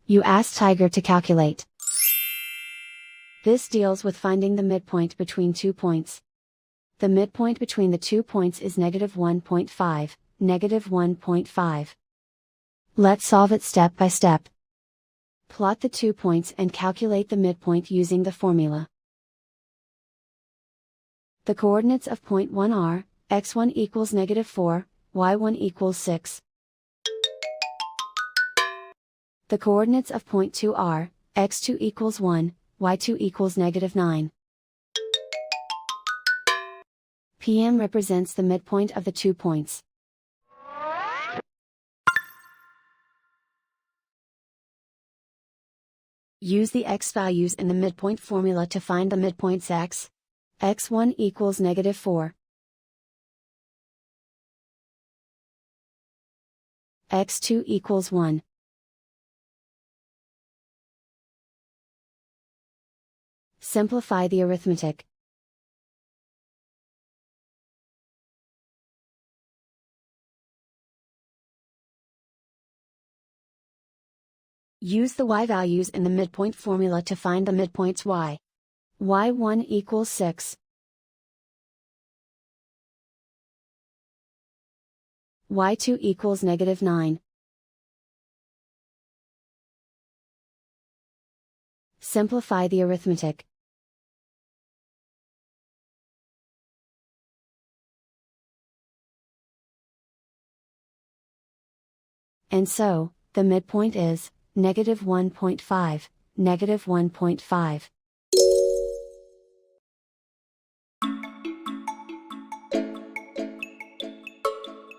You ask Tiger to calculate. This deals with finding the midpoint between 2 points. The midpoint between the 2 points is -1.5, -1.5. Let's solve it step by step. Plot the 2 points and calculate the midpoint using the formula. The coordinates of point 1 are, x1 equals -4, y1 equals 6. The coordinates of point 2 are, x2 equals 1, y2 equals -9. PM represents the midpoint of the 2 points. Use the x values in the midpoint formula to find the midpoints x. x1 equals -4. x2 equals 1. Simplify the arithmetic. Use the y values in the midpoint formula to find the midpoints y. y1 equals 6. y2 equals -9. Simplify the arithmetic. And so, the midpoint is, -1.5, -1.5.